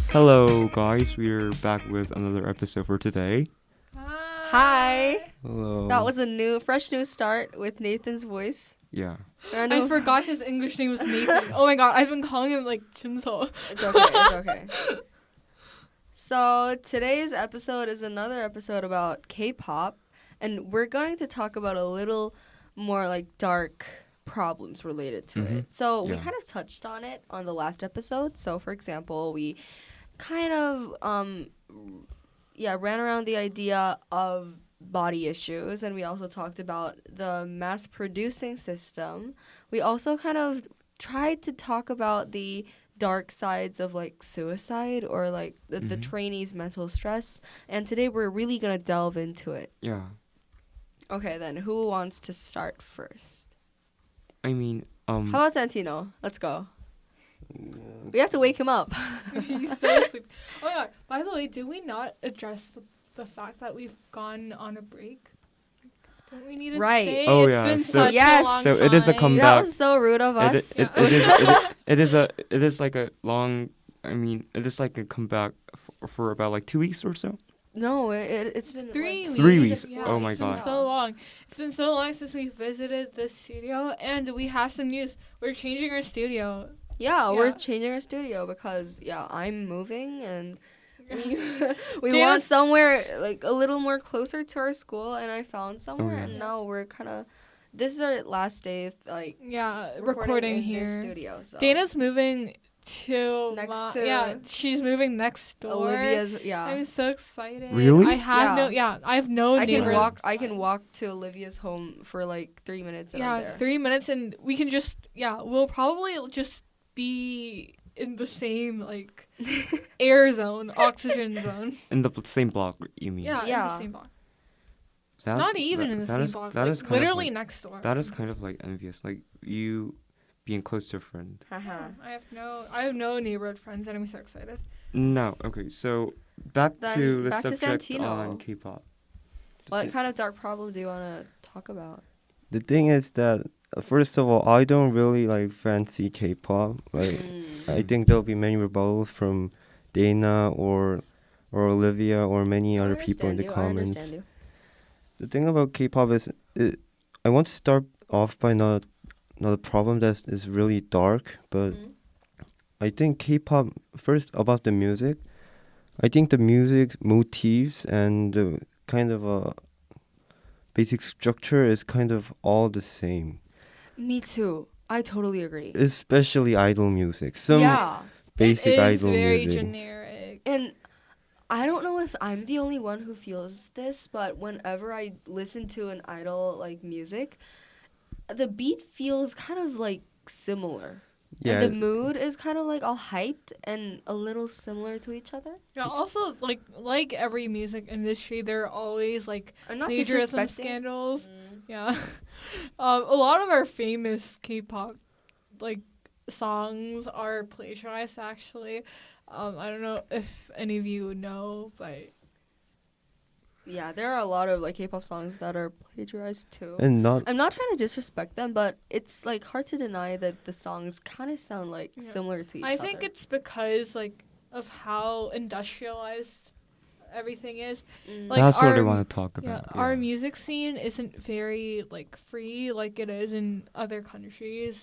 Hello, guys. We're back with another episode for today. Hi. Hello. That was a fresh new start with Nathan's voice. Yeah. I forgot his English name was Nathan. Oh my god, I've been calling him like Chunso. It's okay. So today's episode is another episode about K-pop, and we're going to talk about a little more like dark problems related to it. So we kind of touched on it on the last episode. So for example, we kind of ran around the idea of body issues, and we also talked about the mass producing system. We also kind of tried to talk about the dark sides of like suicide or like the trainees' mental stress, and today we're really gonna delve into it. Yeah. Okay, then who wants to start first? I mean, How about Santino? Let's go. We have to wake him up. He's so sleepy. Oh my god, by the way, did we not address the fact that we've gone on a break? Don't we need to say Oh, it's yeah. been So- such Yes. a long So it is a time. comeback. That was so rude of us. It is like a long. I mean, it is like a comeback for about like 2 weeks or so. No, it's been 3 like, 3 weeks. Yeah, Oh my it's god. been so long. It's been so long since we visited this studio, and we have some news. We're changing our studio. Yeah, we're Yeah. changing our studio because I'm moving and we Dana's- want somewhere like a little more closer to our school, and I found somewhere, yeah. and now we're kind of. This is our last day of like Yeah, recording recording in here. this studio. So. Dana's moving to Next to- yeah, she's moving next door. Olivia's I'm so excited. Really? I have no I can neighbor walk. I friends. can walk to Olivia's home for like 3 minutes. And I'm Yeah, there. 3 minutes, and we can just we'll probably just be in the same like air zone, oxygen zone. In the same block, you mean? Yeah, in Yeah. the same block. That- Not even that- in the that same is- block. That like, is kind of literally like- next door. That is kind of like envious. Like you being close to a friend. Haha. I have no neighborhood friends, and I'm so excited. No. Okay. So back Then to the back to subject Santino. on K-pop. What kind of dark problem do you want to talk about? The thing is that first of all, I don't really like fancy K-pop. Like I think there'll be many rebuttals from Dana or Olivia or many other people in the I comments. understand you. The thing about K-pop is I want to start off by not a problem that is really dark, but I think K-pop first about the music. I think the music motifs and the kind of a basic structure is kind of all the same. Me too. I totally agree. Especially idol music. Some Yeah. basic it is idol very music. generic. And I don't know if I'm the only one who feels this, but whenever I listen to an idol like music, the beat feels kind of like similar. Yeah, And the mood is kind of like all hyped and a little similar to each other. Yeah, also like every music industry, there are always like I'm not plagiarism disrespecting. scandals. Yeah, a lot of our famous K-pop like songs are plagiarized. Actually, I don't know if any of you know, but Yeah, there are a lot of like K-pop songs that are plagiarized too. and not I'm not trying to disrespect them, but it's like hard to deny that the songs kind of sound like Yeah. similar to each I other. think it's because like of how industrialized everything is. Mm. Like, That's what I our- want to talk Yeah, about. our music scene isn't very like free like it is in other countries.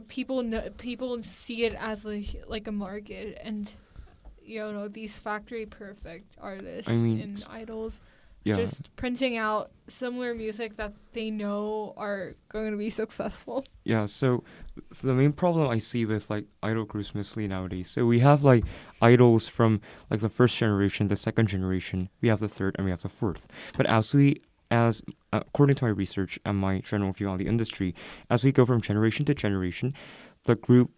People see it as like a market, and these factory perfect artists I mean, and idols Yeah. just printing out similar music that they know are going to be successful. Yeah, so the main problem I see with like idol groups mostly nowadays. So we have like idols from like the first generation, the second generation, we have the third, and we have the fourth. But as according to my research and my general view on the industry, as we go from generation to generation, the group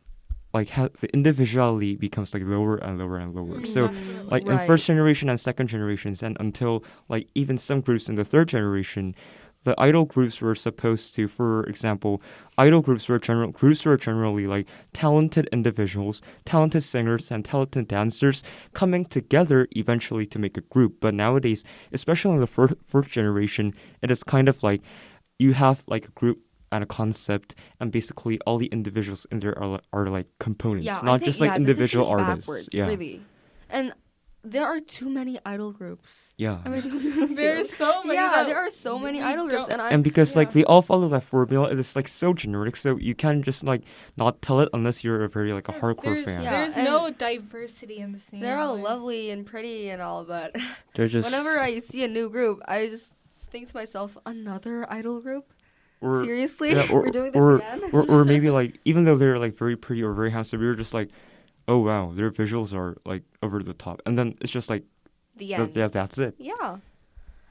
like the individuality becomes like lower and lower and lower. So Definitely. like in Right. first generation and second generations, and until like even some groups in the third generation, the idol groups were supposed to, for example, idol groups were generally like talented individuals, talented singers, and talented dancers coming together eventually to make a group. But nowadays, especially in the fourth generation, it is kind of like you have like a group at a concept, and basically all the individuals in there are like components, Yeah, I not think just like yeah, this is individual just artists. backwards, Yeah, really. And there are too many idol groups. yeah. Am I the only one who There's feels- so many. Yeah, that there are so many we idol groups, don't- and And because like yeah. they all follow that formula, it's like so generic, so you can't just like not tell it unless you're a very like a hardcore there's, fan. Yeah, There's and no diversity in the scene. they're all really. lovely and pretty and all, but They're just whenever I see a new group, I just think to myself, another idol group? Or Seriously? yeah, or- We're doing this or- again? or maybe like even though they're like very pretty or very handsome, we were just like, oh wow, their visuals are like over the top, and then it's just like The end. that's it. Yeah.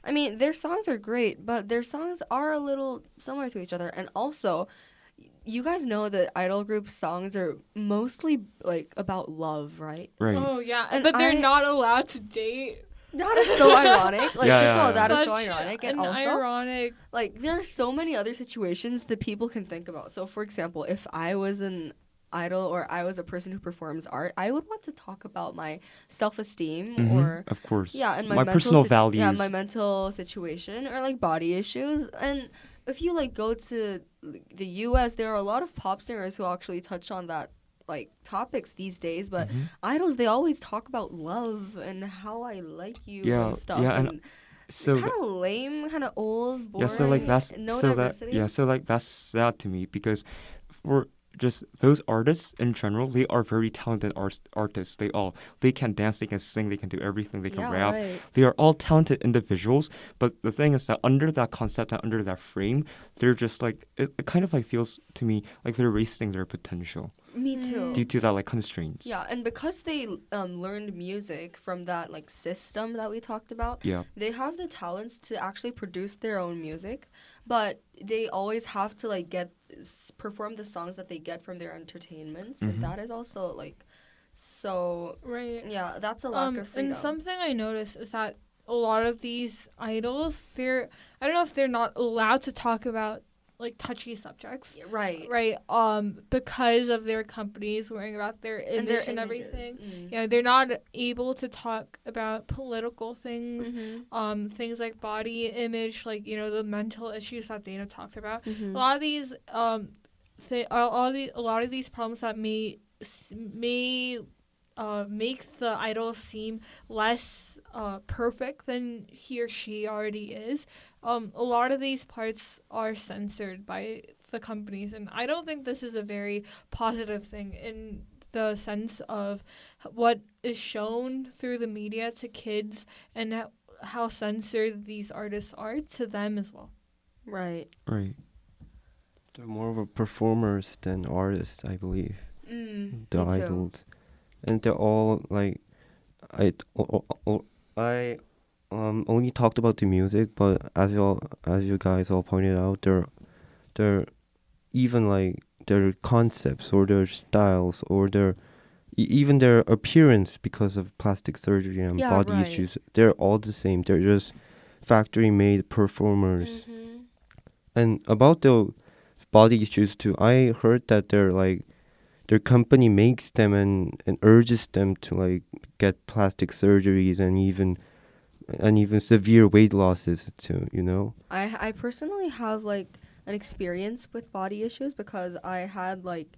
I mean, their songs are great, but their songs are a little similar to each other. And also, you guys know that idol group songs are mostly like about love, right? Right. Oh yeah, And but they're I- not allowed to date. That is so ironic. Like, Yeah, first of yeah, all, yeah. that is so Such ironic. an And also, ironic. like, there are so many other situations that people can think about. So, for example, if I was an idol or I was a person who performs art, I would want to talk about my self-esteem Mhm, or of course. yeah, and my, my mental personal Yeah, values. my mental situation or like body issues. And if you like go to the U.S., there are a lot of pop singers who actually touch on that like topics these days. But Mhm. idols, they always talk about love and how I like you Yeah, and stuff. yeah, and and So kind of lame, kind of old, boring. yeah, so like that's no so that diversity. yeah, so like that's sad to me because for just those artists in general, they are very talented artists. They can dance, they can sing, they can do everything, they can Yeah, rap. right. They are all talented individuals, but the thing is that under that concept and under that frame, they're just like it kind of like feels to me like they're wasting their potential Me too. due to that like constraints. Yeah, and because they learned music from that like system that we talked about, Yeah. they have the talents to actually produce their own music, but they always have to like perform the songs that they get from their entertainments, Mhm. and that is also like so. Right. Yeah, that's a lack of freedom. And something I noticed is that a lot of these idols, I don't know if they're not allowed to talk about like touchy subjects, Right. right? Because of their companies worrying about their And image their and images. everything. Mm. Yeah, they're not able to talk about political things, Mhm. things like body image, like the mental issues that Dana talked about. Mhm. A lot of these, a lot of these problems that may make the idol seem less perfect than he or she already is. A lot of these parts are censored by the companies, and I don't think this is a very positive thing in the sense of what is shown through the media to kids and how censored these artists are to them as well. Right. Right. they're more of a performers than artists, I believe. The Me too. idols, and they're all like, I only talked about the music, but as you guys all pointed out, they're even like their concepts or their styles or their even their appearance because of plastic surgery and Yeah, body right. issues. They're all the same. They're just factory made performers. Mhm. And about the body issues too, I heard that their company makes them and urges them to like get plastic surgeries and even severe weight losses too, you know? I personally have like an experience with body issues because I had like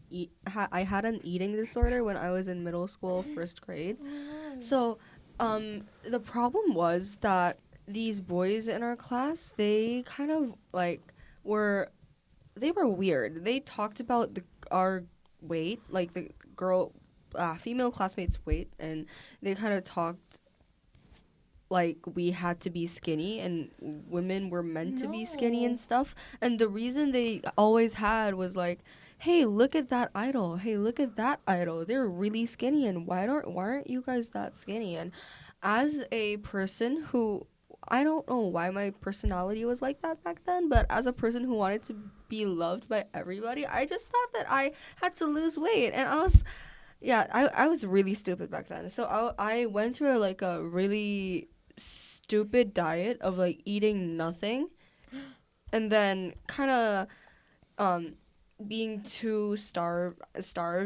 I had an eating disorder when I was in middle school, first grade. So, the problem was that these boys in our class, they kind of like were weird. They talked about our weight, like the female classmates' weight, and they kind of talked like we had to be skinny and women were meant to be skinny No. and stuff. And the reason they always had was like, hey, look at that idol. Hey, look at that idol. They're really skinny, and why aren't you guys that skinny? And as a person who, I don't know why my personality was like that back then, but as a person who wanted to be loved by everybody, I just thought that I had to lose weight. And I was really stupid back then. So I went through like a really stupid diet of like eating nothing and then kind of being too starved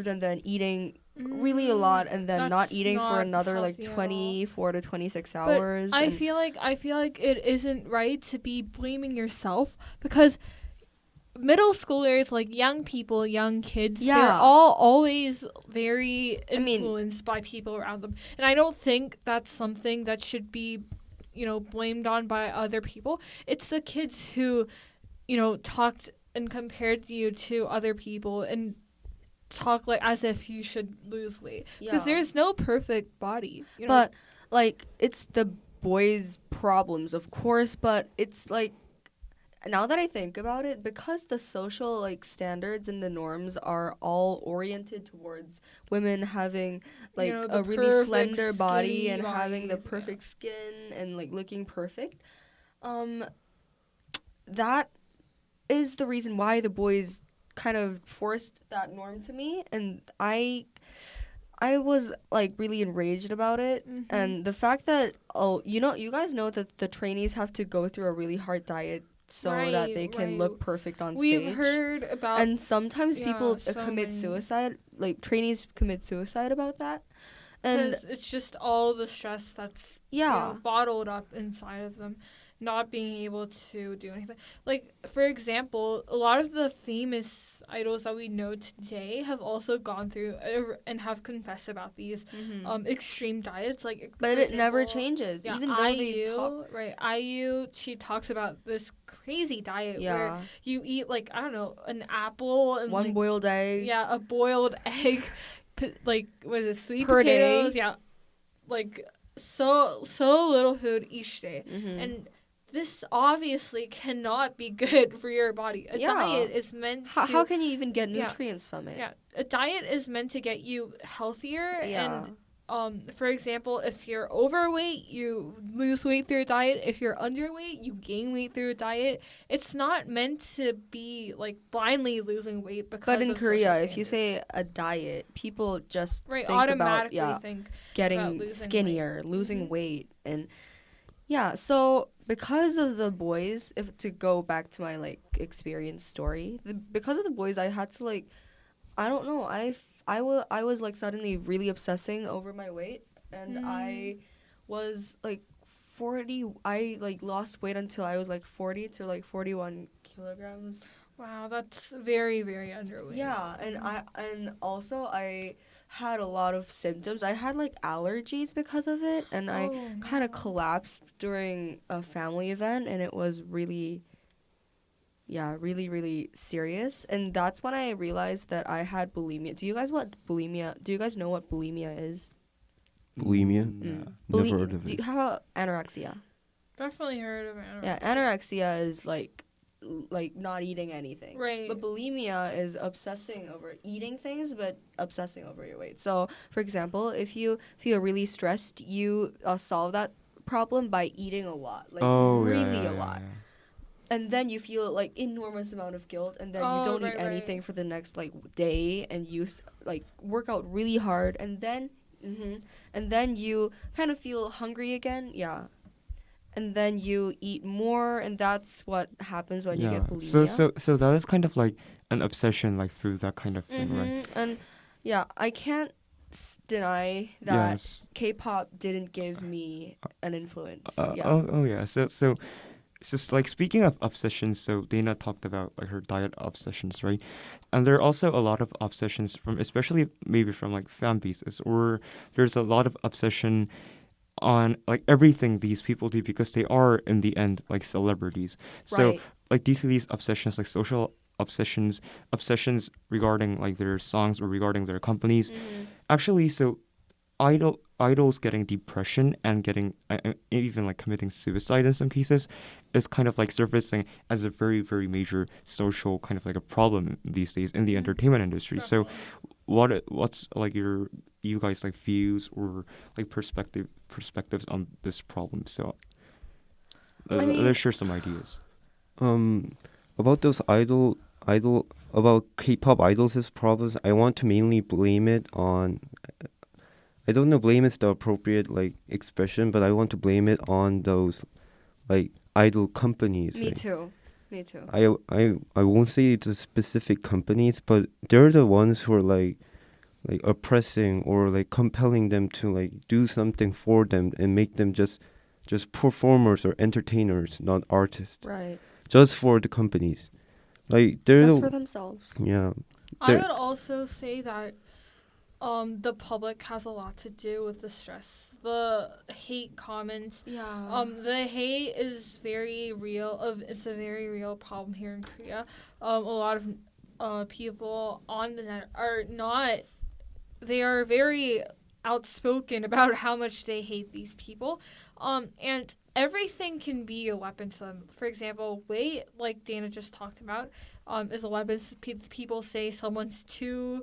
and then eating really a lot and then not That's eating for not another like healthy at all. 24 to 26 But hours. I and- feel like it isn't right to be blaming yourself because middle schoolers, like young people, young kids, they're Yeah. all always very I mean- influenced by people around them. And I don't think that's something that should be, blamed on by other people. It's the kids who, talked and compared you to other people and talk like as if you should lose weight. Because there's no perfect body. But like it's the boys' problems, of course, but it's like now that I think about it, because the social like standards and the norms are all oriented towards women having like the a really perfect slender body skinny and having the bodies, yeah. perfect skin and like looking perfect, that is the reason why the boys kind of forced that norm to me, and I was like really enraged about it. Mhm. And the fact that you guys know that the trainees have to go through a really hard diet so that they can Right. look perfect on We've stage. heard about And sometimes people so commit many. suicide, like trainees commit suicide about that. And because it's just all the stress that's yeah, bottled up inside of them, not being able to do anything. Like, for example, a lot of the famous idols that we know today have also gone through and have confessed about these extreme diets. Like, but for it never example, changes, Yeah, even though they talk. IU, she talks about this crazy diet where Yeah, you eat, like, I don't know, an apple and one like, boiled egg. yeah, a boiled egg, like, was it sweet Per day. potatoes? Yeah, like so little food each day, Mhm. and this obviously cannot be good for your body. A Yeah. diet is meant to. How can you even get Yeah. nutrients from it? Yeah, a diet is meant to get you healthier. Yeah. And for example, if you're overweight, you lose weight through a diet. If you're underweight, you gain weight through a diet. It's not meant to be like blindly losing weight because. But in of Korea, social if you standards. say a diet, people just Right, think about automatically think about getting losing skinnier, losing Mhm. weight, and yeah. So because of the boys, if to go back to my like experience story, because of the boys, I had to like, I don't know, I was like suddenly really obsessing over my weight, and I was like 40. I like lost weight until I was like 40 to like 41 kilograms. Wow, that's very, very underweight. Yeah, and also I had a lot of symptoms. I had like allergies because of it, and I kind of collapsed during a family event, and it was really, yeah, really, really serious. And that's when I realized that I had bulimia. Do you guys know what bulimia is? Bulimia? Buli- Never heard of it. How about anorexia? Definitely heard of anorexia. Yeah, anorexia is like not eating anything. Right. But bulimia is obsessing over eating things, but obsessing over your weight. So, for example, if you feel really stressed, you solve that problem by eating a lot, like really a lot. Yeah. And then you feel like enormous amount of guilt, and then you don't eat anything for the next like day, and you like work out really hard, and then you kind of feel hungry again. Yeah. And then you eat more, and that's what happens when you get bulimia. So that is kind of like an obsession, like through that kind of thing, right? And yeah, I can't deny that Yes. K-pop didn't give me an influence. Yeah. Oh yeah. So like speaking of obsessions, so Dana talked about like her diet obsessions, right? And there are also a lot of obsessions from, especially maybe from like fan bases, or there's a lot of obsession on like everything these people do because they are in the end like celebrities. So Right. like due to these obsessions, like social obsessions regarding like their songs or regarding their companies, actually, so idols getting depression and getting even like committing suicide in some cases is kind of like surfacing as a very, very major social kind of like a problem these days in the entertainment industry. So what's like you guys like views or like perspectives on this problem? So let's share some ideas. About those about K-pop idols' problems, I want to mainly blame it on. I don't know, blame is the appropriate like expression, but I want to blame it on those like idol companies. Me like, too. I won't say the specific companies, but they're the ones who are like oppressing or like compelling them to like do something for them and make them just performers or entertainers, not artists. Right. Just for the companies. Like they're That's for themselves. yeah. I There- would also say that the public has a lot to do with the stress. The hate comments. Yeah. The hate is very real. It's a very real problem here in Korea. A lot of people on the net are not. They are very outspoken about how much they hate these people. And everything can be a weapon to them. For example, weight, like Dana just talked about, is a weapon. People say someone's too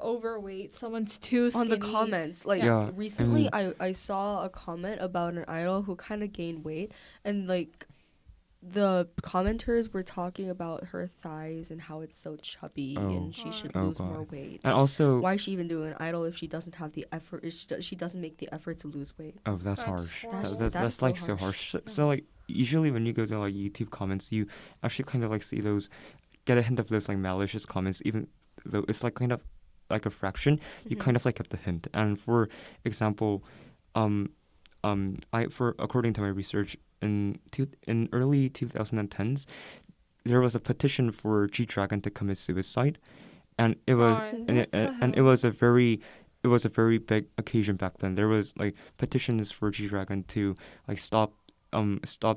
overweight, someone's too On skinny. the comments, like Yeah, recently, I mean- I saw a comment about an idol who kind of gained weight, and like the commenters were talking about her thighs and how it's so chubby Oh. and she should Oh, lose God. more weight. And also, Why is she even doing an idol if she doesn't have the effort? If she doesn't make the effort to lose weight. oh, that's That's harsh. horrible. That's That's so like so harsh. harsh. So like usually when you go to like YouTube comments, you actually kind of like see those, get a hint of those like malicious comments, even though it's like kind of like a fraction. You Mhm. kind of like get the hint. And for example, um, according to my research, in early 2010s, there was a petition for G Dragon to commit suicide, and it was God. and it, and it was a very big occasion back then. There was like petitions for G Dragon to like stop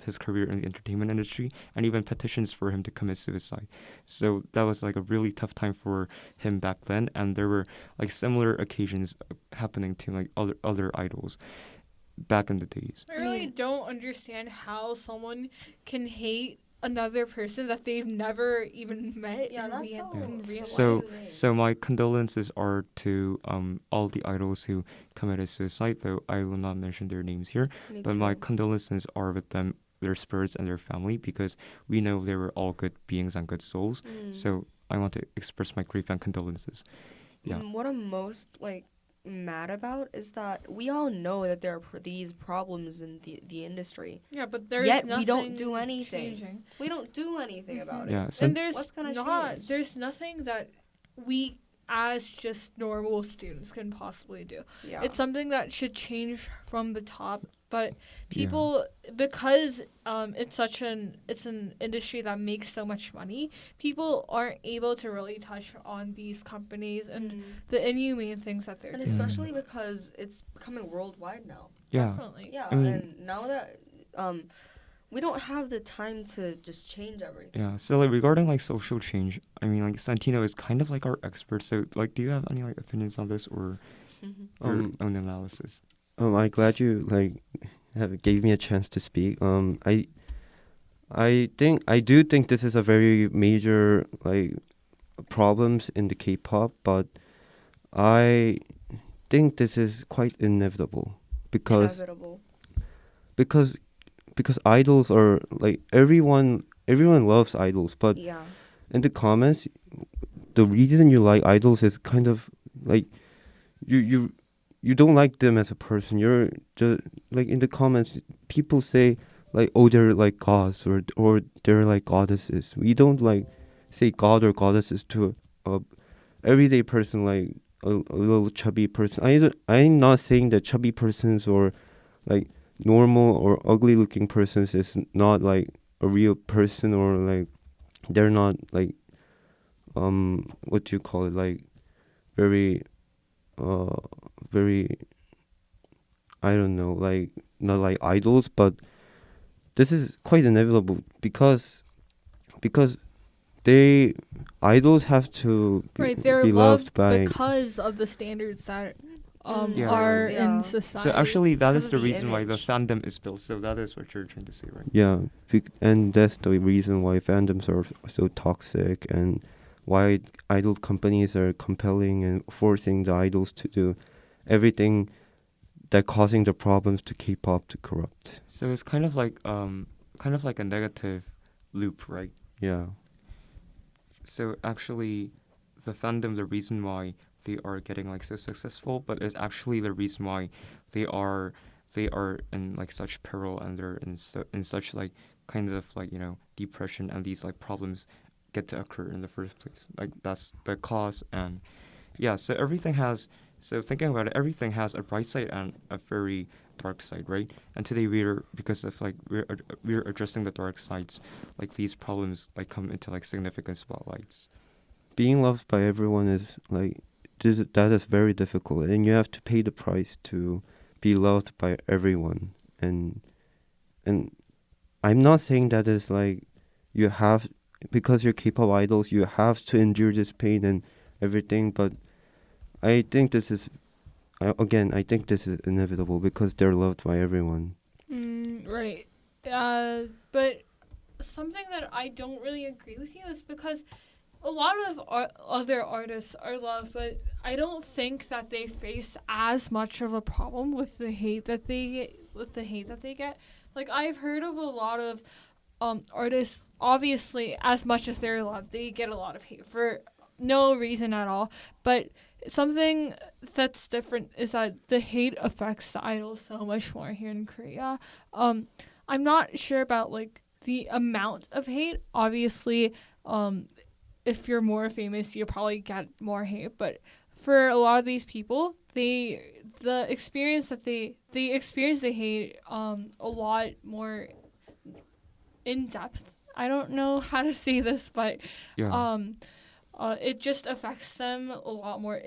his career in the entertainment industry, and even petitions for him to commit suicide. So that was like a really tough time for him back then, and there were like similar occasions happening to like other idols back in the days. I really don't understand how someone can hate another person that they've never even met Yeah, in, that's real, so- in real So- life. So my condolences are to all the idols who committed suicide, though I will not mention their names here. Me But my too. condolences are with them, their spirits, and their family, because we know they were all good beings and good souls. Mm. So I want to express my grief and condolences. Yeah. What I'm most like mad about is that we all know that there are these problems in the industry. Yeah, but there's Yet nothing we don't do anything. changing. We don't do anything about Yeah. it. So And there's What's gonna not change? there's nothing that we as just normal students can possibly do. Yeah. It's something that should change from the top, but people because it's an industry that makes so much money, people aren't able to really touch on these companies and Mm. the inhumane things that they're And doing. especially because it's becoming worldwide now. yeah. Definitely. Yeah, I mean- and now that we don't have the time to just change everything. Yeah. So like regarding like social change, I mean like Santino is kind of like our expert. So like, do you have any like opinions on this or your own analysis? I'm glad you like gave me a chance to speak. I do think this is a very major like problems in the K-pop, but I think this is quite inevitable because Inevitable. because because idols are like everyone loves idols, but Yeah. in the comments, the reason you like idols is kind of like you don't like them as a person. You're just like in the comments, people say like, oh, they're like gods or they're like goddesses. We don't like say god or goddesses to a everyday person like a little chubby person. I'm not saying that chubby persons or like normal or ugly looking persons is not like a real person or like they're not like what do you call it, like very very I don't know, like not like idols, but this is quite inevitable because they idols have to Right, they're be loved by because of the standards that Yeah. are Yeah. in society. So actually, that Because is of the the reason why the image. fandom is built. So that is what you're trying to say, right? yeah, and that's the reason why fandoms are so toxic and why idol companies are compelling and forcing the idols to do everything that causing the problems to K-pop to corrupt. So it's kind of like a negative loop, right? Yeah. So actually, the fandom, the reason why they are getting like so successful, but it's actually the reason why they are in like such peril and they're in such like kinds of like depression, and these like problems get to occur in the first place. Like that's the cause. And yeah, so everything has So thinking about it, everything has a bright side and a very dark side, right? And today because of like we're addressing the dark sides, like these problems like come into like significant spotlights. Being loved by everyone is like that is very difficult, and you have to pay the price to be loved by everyone. And I'm not saying that is like you have, because you're K-pop idols, you have to endure this pain and everything. But I think this is again, I think this is inevitable because they're loved by everyone. Right. But something that I don't really agree with you is because a lot of other artists are loved, but I don't think that they face as much of a problem with the hate that they get. Like, I've heard of a lot of artists. Obviously, as much as they're loved, they get a lot of hate for no reason at all. But something that's different is that the hate affects the idols so much more here in Korea. I'm not sure about like the amount of hate. Obviously, if you're more famous, you'll probably get more hate. But for a lot of these people, the experience they hate a lot more in depth. I don't know how to say this, but Yeah. it just affects them a lot more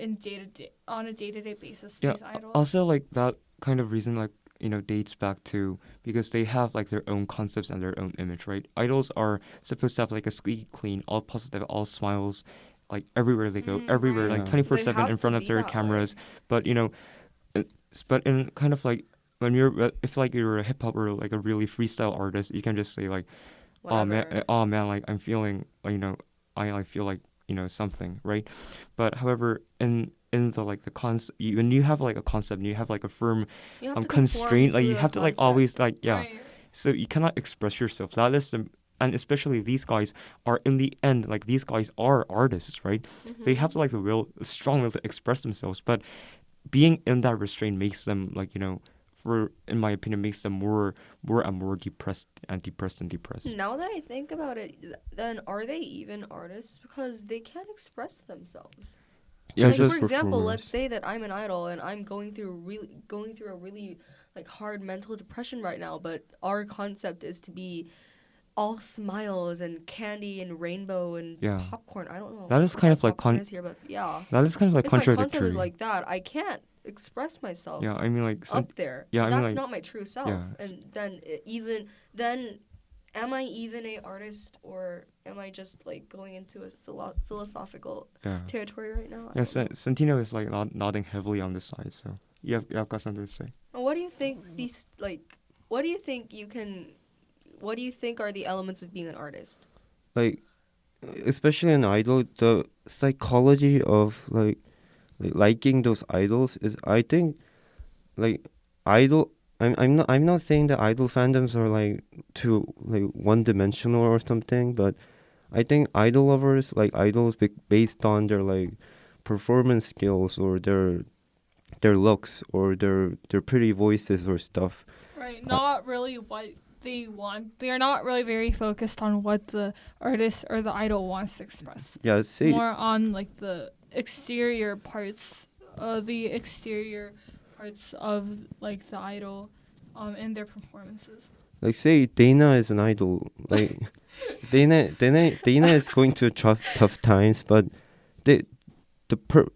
on a day-to-day basis. Yeah. These idols. Also, like that kind of reason, like dates back to because they have like their own concepts and their own image, right? Idols are supposed to have like a squeaky clean, all positive, all smiles, like everywhere they go, everywhere, right. like Yeah. 24/7 They in have front to of be their that way. cameras. But but in kind of like when if like you're a hip hop or like a really freestyle artist, you can just say like, Whatever. oh man, like I'm feeling, I feel like something, right? But however, in the like the concept, when you have like a concept, and you have like a firm You have to conform constraint, to like you the have to like concept. always like yeah. Right. So you cannot express yourself. That is the and especially these guys are in the end like these guys are artists, right? They have like the strong will to express themselves, but being in that restraint makes them like for in my opinion makes them more and more depressed and depressed and depressed. Now that I think about it, then are they even artists? Because they can't express themselves. Yeah, Like so for example, performers. let's say that I'm an idol and I'm going through a really like hard mental depression right now, but our concept is to be all smiles and candy and rainbow and yeah, popcorn. I don't know that is kind what of like popcorn is here, but yeah. that is kind of like If my concept contradictory. is like that, I can't express myself Yeah, I mean like up there. yeah, I mean That's like not my true self. yeah, And then am I even a artist, or am I just like going into a philosophical yeah. territory right now? I Yeah, don't know. Santino is like nodding heavily on this side, so you have got something to say. What do you think these like? What do you think you can? What do you think are the elements of being an artist? Like, especially an idol, the psychology of like liking those idols is, I think, like idol. I'm not saying that idol fandoms are like too like one dimensional or something, but I think idol lovers like idols based on their like performance skills or their looks or their pretty voices or stuff. Right. Not really what they want. They are not really very focused on what the artist or the idol wants to express. Yeah, say More on like the exterior parts, of like the idol, in their performances. like say Dana is an idol. Like Dana is going through tough times, but the the per,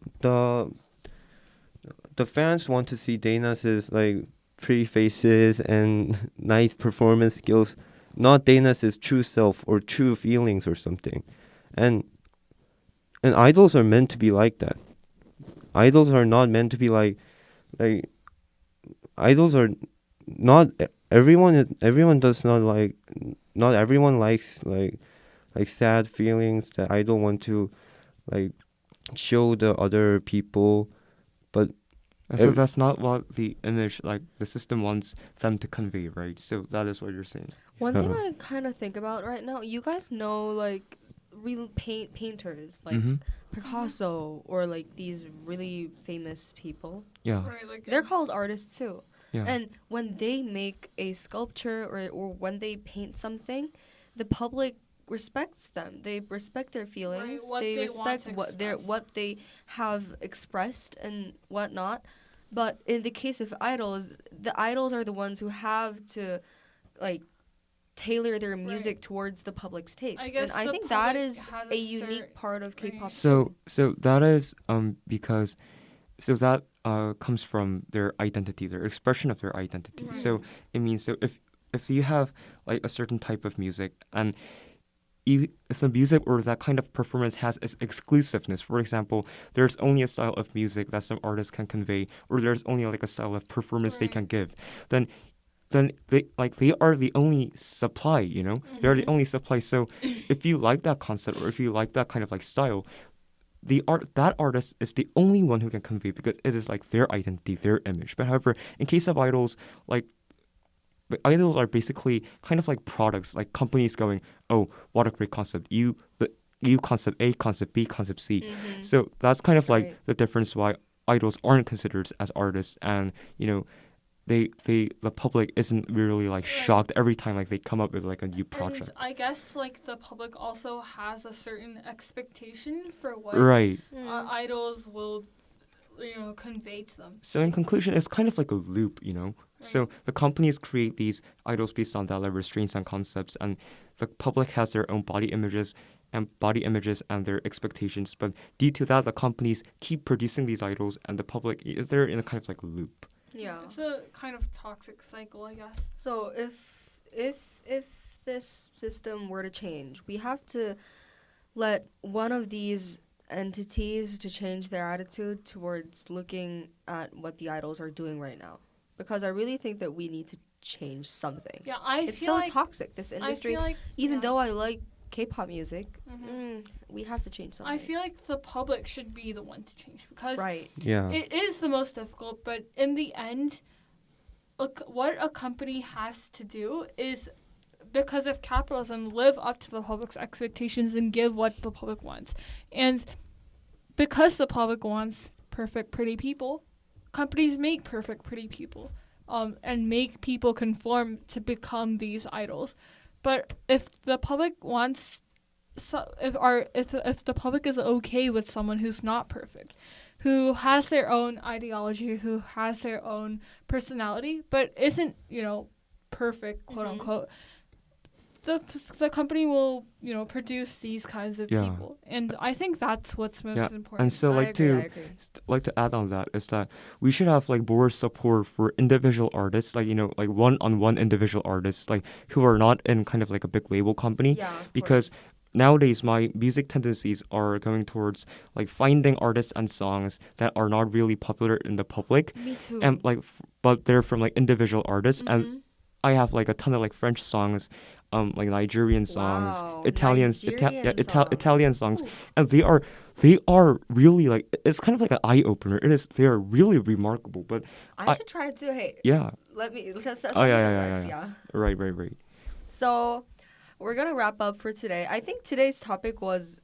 the fans want to see Dana's like pretty faces and nice performance skills, not Dana's true self or true feelings or something. And idols are meant to be like that. Idols are not meant to be like idols are not everyone does not like, not everyone likes like sad feelings that idol want to like show the other people, but And so that's not what the image like the system wants them to convey, right? So that is what you're saying. One thing Uh-huh. I kind of think about right now, you guys know like real painters like Mm-hmm. Picasso or like these really famous people. Yeah. Right. Like They're called artists too. Yeah. And when they make a sculpture or when they paint something, the public respects them. They respect their feelings. what they they want respect to what express. what they have expressed and whatnot. But in the case of idols, the idols are the ones who have to like tailor their music Right. towards the public's taste. I guess and I the think that public is has a unique part of right. K-pop. So that is because so that comes from their identity, their expression of their identity. Right. So it means so if you have like a certain type of music and if the music or that kind of performance has its exclusiveness, for example, there's only a style of music that some artists can convey, or there's only like a style of performance they can Right. give, then they are the only supply, they're the Mhm. only supply. So if you like that concept or if you like that kind of like style, that artist is the only one who can convey because it is like their identity, their image. But however, in case of idols, like but idols are basically kind of like products, like companies going, oh, what a great concept. You concept A, concept B, concept C. Mhm. So that's kind of That's like right. the difference why idols aren't considered as artists, and the public isn't really like Right. shocked every time like they come up with like a new And project. I guess like the public also has a certain expectation for what Right. Mm. idols will, convey to them. So in conclusion, it's kind of like a loop, So Right. the companies create these idols based on that like restraints and concepts, and the public has their own body images and their expectations. But due to that, the companies keep producing these idols, and the public they're in a kind of like loop. Yeah. It's a kind of toxic cycle, I guess. So if this system were to change, we have to let one of these entities to change their attitude towards looking at what the idols are doing right now. Because I really think that we need to change something. Yeah, I It's feel so like toxic, this industry. I feel like Even yeah. though I like K-pop music, Mhm. we have to change something. I feel like the public should be the one to change because right. Yeah. it is the most difficult, but in the end, what a company has to do is, because of capitalism, live up to the public's expectations and give what the public wants. And because the public wants perfect, pretty people, companies make perfect, pretty people, and make people conform to become these idols. But if the public wants, if the public is okay with someone who's not perfect, who has their own ideology, who has their own personality, but isn't perfect, quote Mhm. unquote, the company will produce these kinds of Yeah. people, and I think that's what's most Yeah, important. and so I agree. like to add on that is that we should have like more support for individual artists, like like one-on-one individual artists, like who are not in kind of like a big label company. Yeah, of because course. Nowadays, my music tendencies are going towards like finding artists and songs that are not really popular in the public, Me too. and like, but they're from like individual artists, and Mhm. I have like a ton of like French songs, like Nigerian songs, Wow, Italian songs. Italian songs, Ooh. and they are really like it's kind of like an eye opener. They are really remarkable. But I should try it too. Hey, yeah, let's Oh, yeah. right. So, we're gonna wrap up for today. I think today's topic was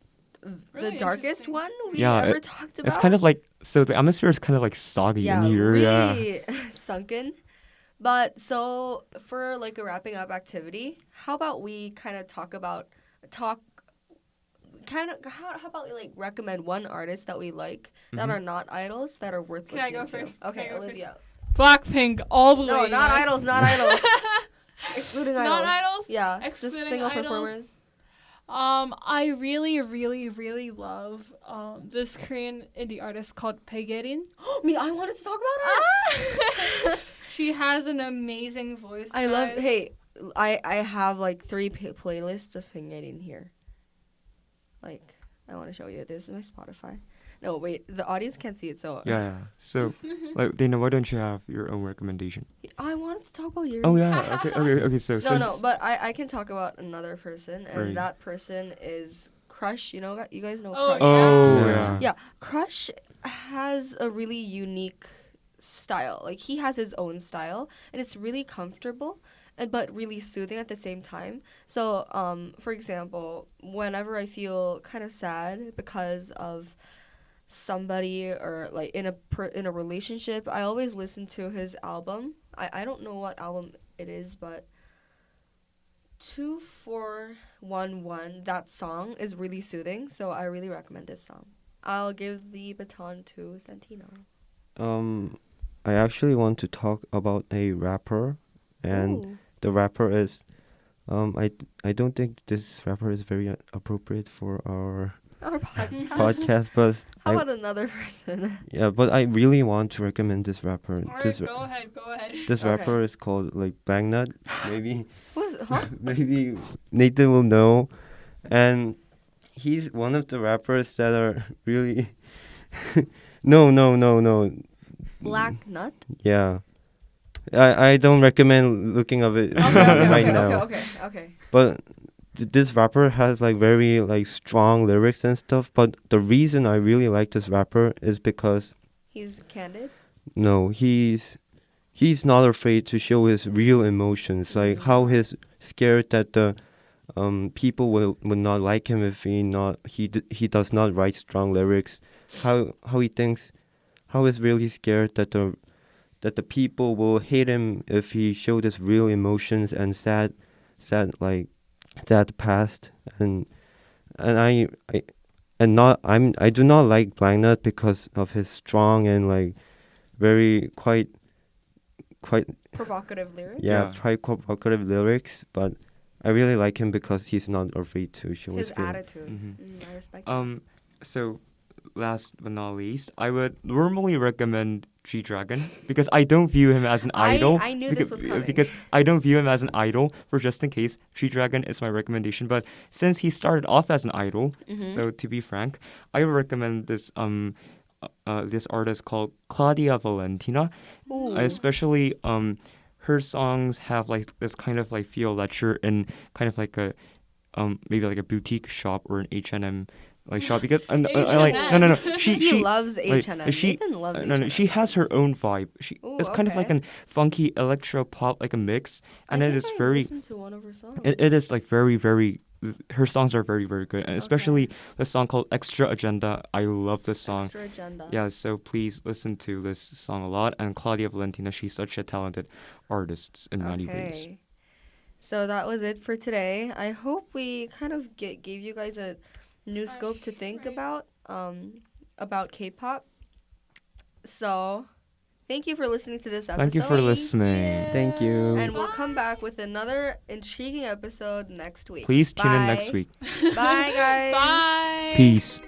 Really the darkest interesting. one we Yeah, ever talked about. It's kind of like so the atmosphere is kind of like soggy yeah, in here. Yeah. really sunken. But so for like a wrapping up activity, how about we kind of how about we like recommend one artist that we like that Mhm. are not idols that are worth Can I listening go to? first? Okay, Can I go Olivia. Blackpink all the No, way. not guys. idols, not idols. Excluding idols. Not idols? Yeah, it's just Excluding single idols? performers. I really, really, really love this Korean indie artist called Baegerin. Me, I wanted to talk about her. She has an amazing voice. I love. guys. Hey, I have like 3 playlists of Pingating here. Like, I want to show you. This is my Spotify. No, wait. The audience can't see it, so Yeah. So like Dana, why don't you have your own recommendation? I wanted to talk about Yuri. Oh yeah. Okay. So No, but I can talk about another person, and Right. that person is Crush. You guys know Oh, Crush. Oh Yeah. yeah. Yeah, Crush has a really unique style. Like he has his own style, and it's really comfortable, but really soothing at the same time. So, for example, whenever I feel kind of sad because of somebody or like in a relationship, I always listen to his album. I don't know what album it is, but 2411, that song is really soothing, so I really recommend this song. I'll give the baton to Santino. I actually want to talk about a rapper, and Ooh. the rapper is I don't think this rapper is very appropriate for our Our podcast. podcast, but How I about another person? yeah, but I really want to recommend this rapper. Alright, This go ahead, go ahead. this Okay. rapper is called like Bangnut. Maybe Who's huh? maybe Nathan will know, and he's one of the rappers that are really no. Black Nut? Yeah. I don't recommend looking of it right now. Okay. But this rapper has like very like strong lyrics and stuff. But the reason I really like this rapper is because He's candid. no, he's not afraid to show his real emotions, like how he's scared that the people will not like him if he does not write strong lyrics. How he thinks, how he's really scared that the people will hate him if he showed his real emotions and sad past. And I and not I do not like Blind Nut because of his strong and like very quite Provocative lyrics. Yeah. quite provocative lyrics, but I really like him because he's not afraid to show His his feelings. attitude. Mhm. I respect that. So last but not least, I would normally recommend G-Dragon because I don't view him as an idol. I knew this was coming. Because I don't view him as an idol. For just in case, G-Dragon is my recommendation. But since he started off as an idol, so to be frank, I would recommend this artist called Claudia Valentina. Ooh. Especially her songs have like this kind of like feel that you're in kind of like a maybe like a boutique shop or an H&M like shop because like no He she loves like, H&M. she Nathan loves no H&M. she has her own vibe. Ooh, It's kind of like okay. an funky electro pop like a mix, and it is I very listened to one of her songs. it is like very her songs are very good, and especially the song called Extra Agenda. I love this song. Extra Agenda. Yeah, so please listen to this song a lot. And Claudia Valentina, she's such a talented artist in many ways. So that was it for today. I hope we kind of gave you guys a new scope to think about K-pop. So thank you for listening to this episode. Thank you for listening. Thank you. And we'll come back with another intriguing episode next week. Please tune in Bye. next week. Bye, guys. Bye. Peace.